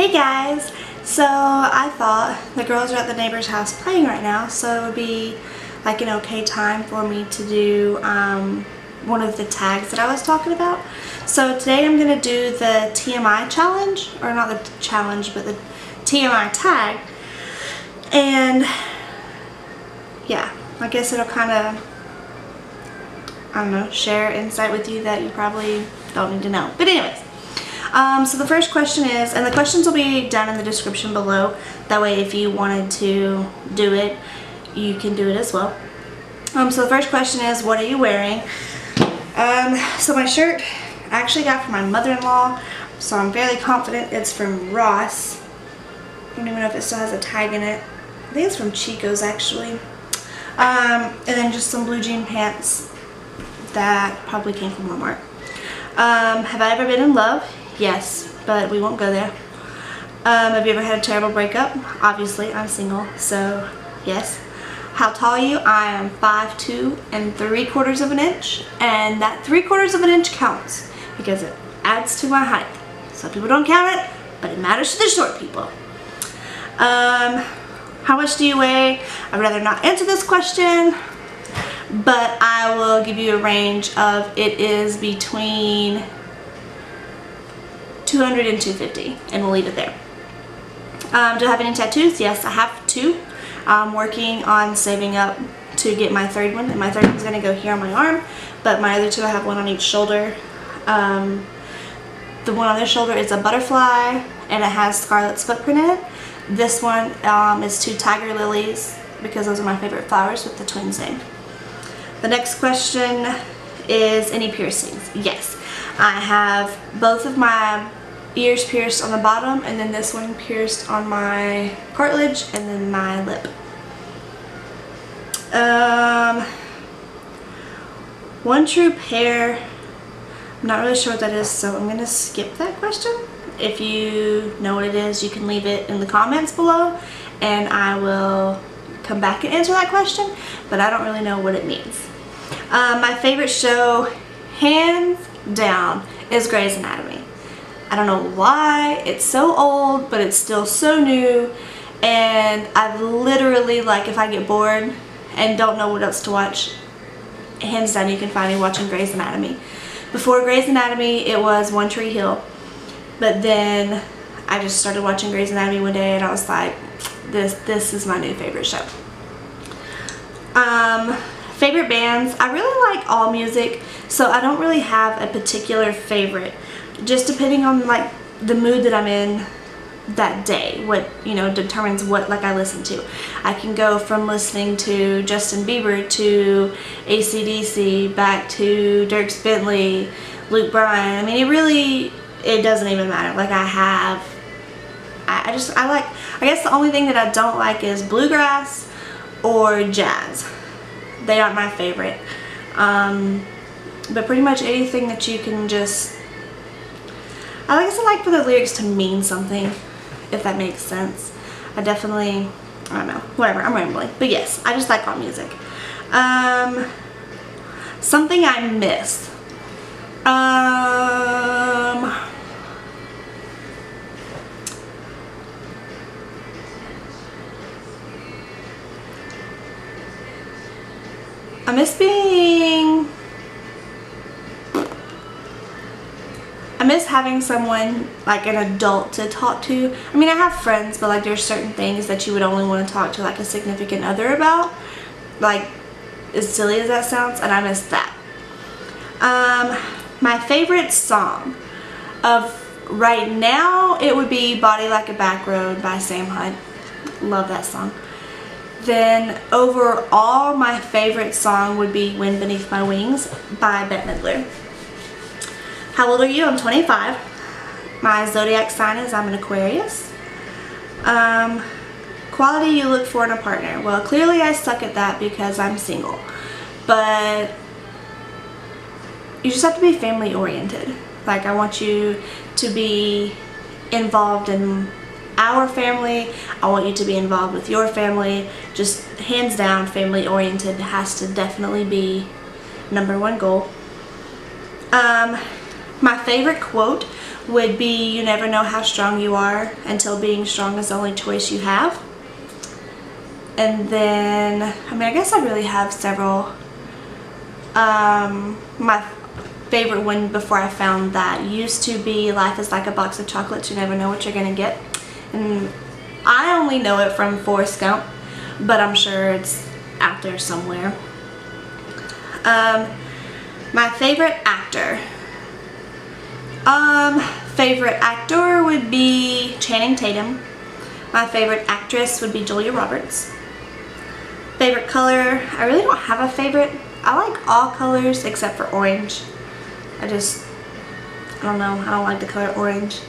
Hey guys! So I thought the girls are at the neighbor's house playing right now, so it would be like an okay time for me to do one of the tags that I was talking about. So today I'm going to do the TMI challenge, or not the challenge, but the TMI tag. And yeah, I guess it'll kind of, I don't know, share insight with you that you probably don't need to know. But anyways. So the first question is, and the questions will be down in the description below, that way if you wanted to do it, you can do it as well. So the first question is, what are you wearing? So my shirt I actually got from my mother-in-law, so I'm fairly confident it's from Ross. I don't even know if it still has a tag in it. I think it's from Chico's actually. And then just some blue jean pants that probably came from Walmart. Have I ever been in love? Yes, but we won't go there. Have you ever had a terrible breakup? Obviously, I'm single, so yes. How tall are you? I am 5'2" and 3/4 of an inch, and that 3/4 of an inch counts because it adds to my height. Some people don't count it, but it matters to the short people. How much do you weigh? I'd rather not answer this question, but I will give you a range of, it is between 200 and 250, and we'll leave it there. Do I have any tattoos? Yes, I have 2. I'm working on saving up to get my 3rd one, and my 3rd one's going to go here on my arm, but my other 2, I have one on each shoulder. The one on this shoulder is a butterfly, and it has Scarlet's footprint in it. This one is 2 tiger lilies, because those are my favorite flowers with the twins name. The next question is, any piercings? Yes. I have both of my ears pierced on the bottom, and then this one pierced on my cartilage and then my lip. One true pair, I'm not really sure what that is, so I'm going to skip that question. If you know what it is, you can leave it in the comments below, and I will come back and answer that question, but I don't really know what it means. My favorite show, hands down, is Grey's Anatomy. I don't know why, it's so old, but it's still so new, and I've literally, like, if I get bored and don't know what else to watch, hands down you can find me watching Grey's Anatomy. Before Grey's Anatomy, it was One Tree Hill, but then I just started watching Grey's Anatomy one day, and I was like, this is my new favorite show. Favorite bands, I really like all music, so I don't really have a particular favorite, just depending on like the mood that I'm in that day, what, you know, determines what like I listen to. I can go from listening to Justin Bieber to AC/DC, back to Dierks Bentley, Luke Bryan. I mean, it doesn't even matter. Like I guess the only thing that I don't like is bluegrass or jazz. They aren't my favorite. But pretty much anything that you can just, I guess I like for the lyrics to mean something, if that makes sense. I don't know, whatever, I'm rambling. But yes, I just like all music. Something I miss. I miss having someone, like an adult, to talk to. I mean, I have friends, but like there's certain things that you would only want to talk to like a significant other about. Like, as silly as that sounds, and I miss that. My favorite song of right now, it would be Body Like a Back Road by Sam Hunt. Love that song. Then overall, my favorite song would be Wind Beneath My Wings by Bette Midler. How old are you? I'm 25. My zodiac sign is I'm an Aquarius. Quality you look for in a partner. Well, clearly I suck at that because I'm single. But you just have to be family oriented. Like, I want you to be involved in our family. I want you to be involved with your family. Just hands down, family oriented has to definitely be #1 goal. My favorite quote would be, "You never know how strong you are until being strong is the only choice you have." And then, I guess I really have several. My favorite one before I found that used to be, "Life is like a box of chocolates, you never know what you're gonna get." And I only know it from Forrest Gump, but I'm sure it's out there somewhere. My favorite actor. Favorite actor would be Channing Tatum. My favorite actress would be Julia Roberts. Favorite color, I really don't have a favorite. I like all colors except for orange. I don't know, I don't like the color orange.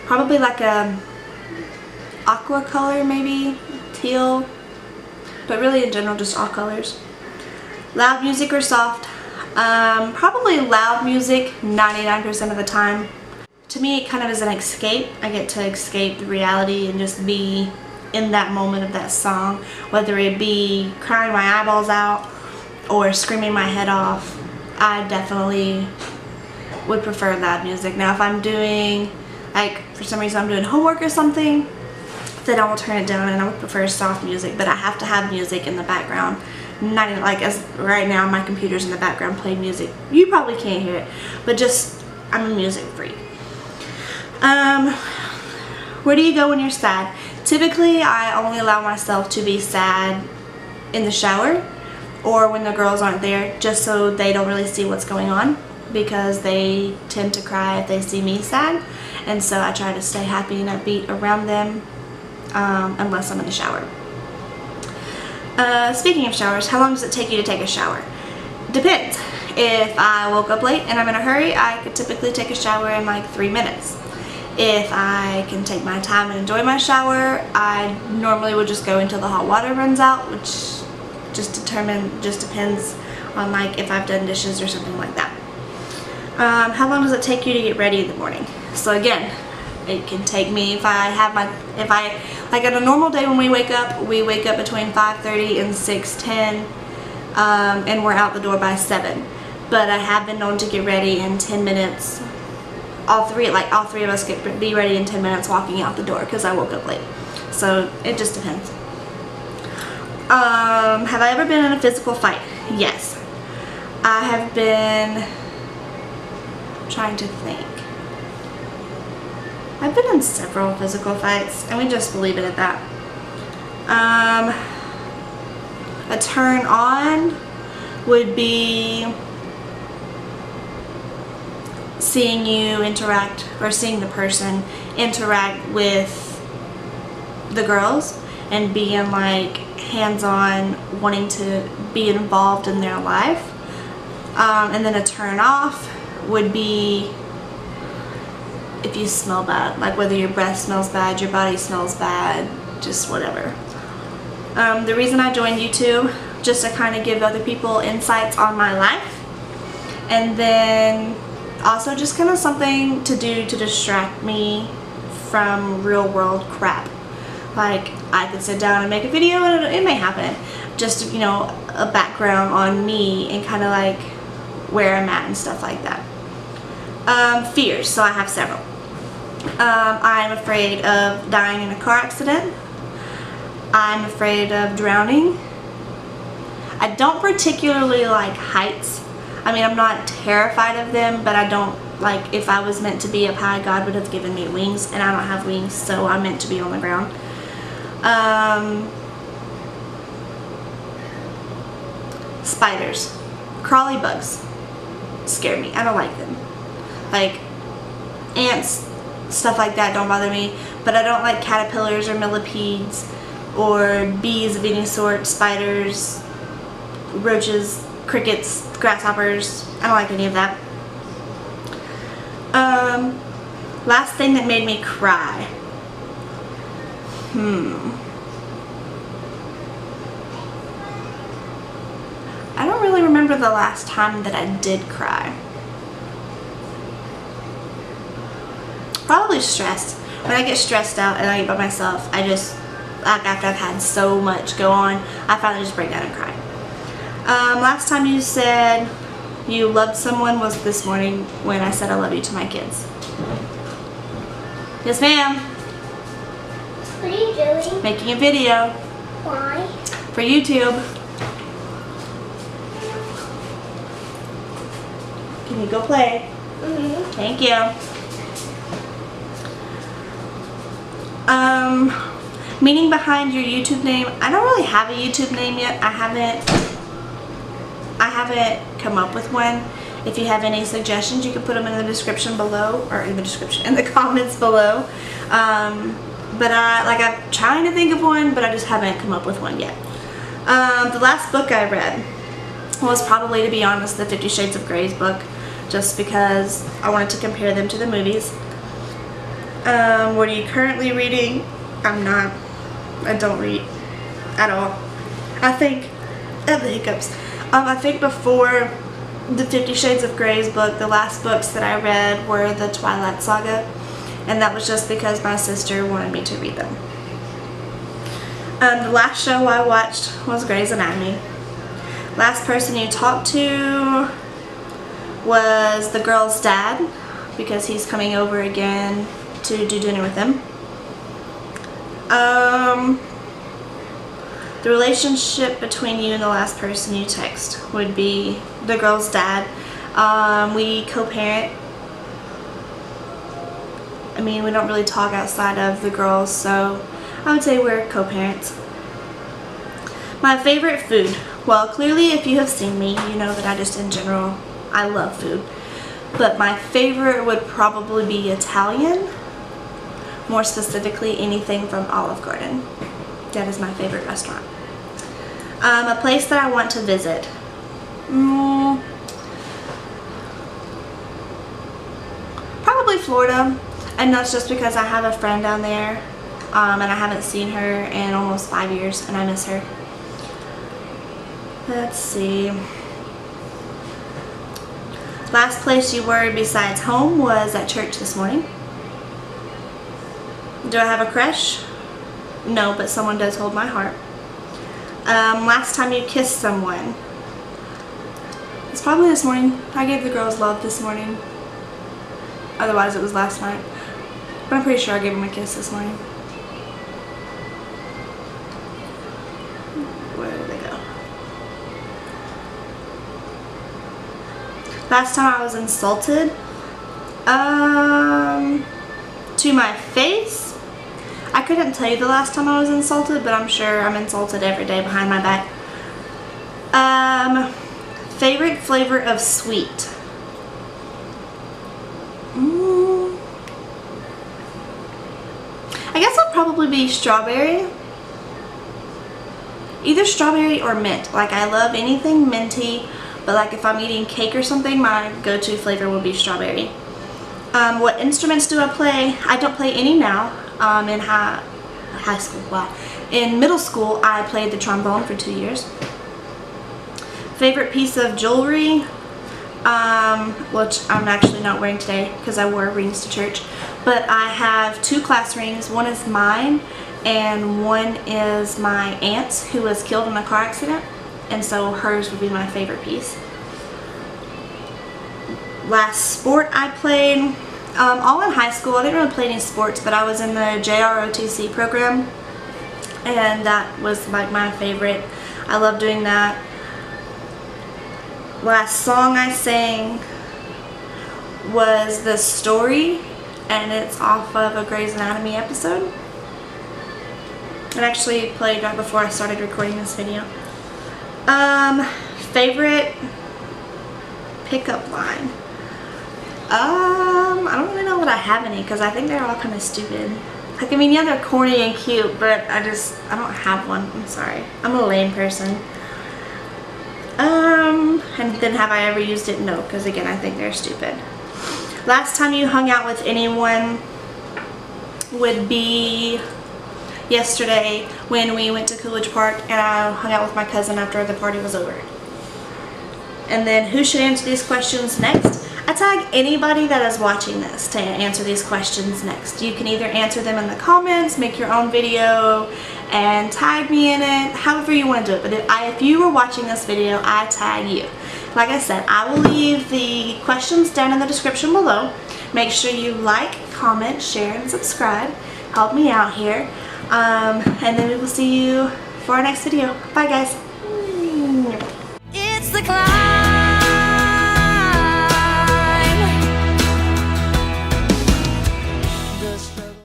Probably like a aqua color, maybe teal, but really in general just all colors. Loud music or soft? Probably loud music 99% of the time. To me, it kind of is an escape. I get to escape the reality and just be in that moment of that song, whether it be crying my eyeballs out or screaming my head off. I definitely would prefer loud music. Now if I'm doing, like, for some reason I'm doing homework or something, then I will turn it down and I would prefer soft music, but I have to have music in the background. Not even, like, as right now my computer's in the background playing music. You probably can't hear it, but just, I'm a music freak. Where do you go when you're sad? Typically, I only allow myself to be sad in the shower or when the girls aren't there, just so they don't really see what's going on, because they tend to cry if they see me sad, and so I try to stay happy and upbeat around them unless I'm in the shower. Speaking of showers, how long does it take you to take a shower? Depends. If I woke up late and I'm in a hurry, I could typically take a shower in like 3 minutes. If I can take my time and enjoy my shower, I normally would just go until the hot water runs out, which just depends on, like, if I've done dishes or something like that. How long does it take you to get ready in the morning? So again, it can take me, like on a normal day when we wake up between 5:30 and 6:10, and we're out the door by 7. But I have been known to get ready in 10 minutes. All three of us be ready in 10 minutes walking out the door because I woke up late. So it just depends. Have I ever been in a physical fight? Yes. I have been, I'm trying to think. I've been in several physical fights, and we just leave it at that. A turn on would be seeing you interact, or seeing the person interact with the girls and being like hands-on, wanting to be involved in their life. And then a turn off would be if you smell bad, like whether your breath smells bad, your body smells bad, just whatever. The reason I joined YouTube, just to kind of give other people insights on my life, and then also just kind of something to do to distract me from real world crap. Like, I could sit down and make a video and it may happen. Just, you know, a background on me and kind of like where I'm at and stuff like that. Fears, so I have several. I'm afraid of dying in a car accident. I'm afraid of drowning. I don't particularly like heights. I mean, I'm not terrified of them, but I don't, like, if I was meant to be up high, God would have given me wings, and I don't have wings, so I'm meant to be on the ground. Spiders. Crawly bugs scare me. I don't like them. Like, ants, stuff like that don't bother me, but I don't like caterpillars or millipedes or bees of any sort, spiders, roaches, crickets, grasshoppers. I don't like any of that. Last thing that made me cry. I don't really remember the last time that I did cry. Probably stressed. When I get stressed out and I get by myself, I just, like, after I've had so much go on, I finally just break down and cry. Last time you said you loved someone was this morning when I said I love you to my kids. Yes, ma'am. What are you doing? Making a video. Why? For YouTube. Can you go play? Mm-hmm. Thank you. Meaning behind your YouTube name. I don't really have a YouTube name yet. I haven't come up with one. If you have any suggestions, you can put them in the description below, or in the comments below. But I'm trying to think of one, but I just haven't come up with one yet. The last book I read was probably, to be honest, the 50 Shades of Grey's book, just because I wanted to compare them to the movies. What are you currently reading? I don't read at all. I think, I have the hiccups. I think before the 50 Shades of Grey's book, the last books that I read were the Twilight Saga, and that was just because my sister wanted me to read them. The last show I watched was Grey's Anatomy. Last person you talked to was the girl's dad, because he's coming over again to do dinner with them. The relationship between you and the last person you text would be the girl's dad. We co-parent. I mean, we don't really talk outside of the girls, so I would say we're co-parents. My favorite food. Well, clearly if you have seen me, you know that in general, I love food. But my favorite would probably be Italian. More specifically, anything from Olive Garden. That is my favorite restaurant. A place that I want to visit. Probably Florida. And that's just because I have a friend down there. And I haven't seen her in almost 5 years, and I miss her. Let's see. Last place you were besides home was at church this morning. Do I have a crush? No, but someone does hold my heart. Last time you kissed someone. It's probably this morning. I gave the girls love this morning. Otherwise it was last night. But I'm pretty sure I gave them a kiss this morning. Where did they go? Last time I was insulted. To my face. I couldn't tell you the last time I was insulted, but I'm sure I'm insulted every day behind my back. Favorite flavor of sweet. I guess I'll probably be strawberry. Either strawberry or mint. Like, I love anything minty, but like if I'm eating cake or something, my go-to flavor would be strawberry. What instruments do I play? I don't play any now. In high school, wow. In middle school, I played the trombone for 2 years. Favorite piece of jewelry, which I'm actually not wearing today because I wore rings to church, but I have 2 class rings. One is mine, and one is my aunt's, who was killed in a car accident, and so hers would be my favorite piece. Last sport I played, all in high school. I didn't really play any sports, but I was in the JROTC program, and that was like my favorite. I love doing that. Last song I sang was The Story, and it's off of a Grey's Anatomy episode. It actually played right before I started recording this video. Favorite pickup line. I don't really know that I have any, because I think they're all kind of stupid. Like, I mean, yeah, they're corny and cute, but I don't have one. I'm sorry. I'm a lame person. And then have I ever used it? No, because again, I think they're stupid. Last time you hung out with anyone would be yesterday when we went to Coolidge Park, and I hung out with my cousin after the party was over. And then who should answer these questions next? I tag anybody that is watching this to answer these questions next. You can either answer them in the comments, make your own video, and tag me in it, however you want to do it. But if you were watching this video, I tag you. Like I said, I will leave the questions down in the description below. Make sure you like, comment, share, and subscribe. Help me out here. And then we will see you for our next video. Bye, guys. It's the climb.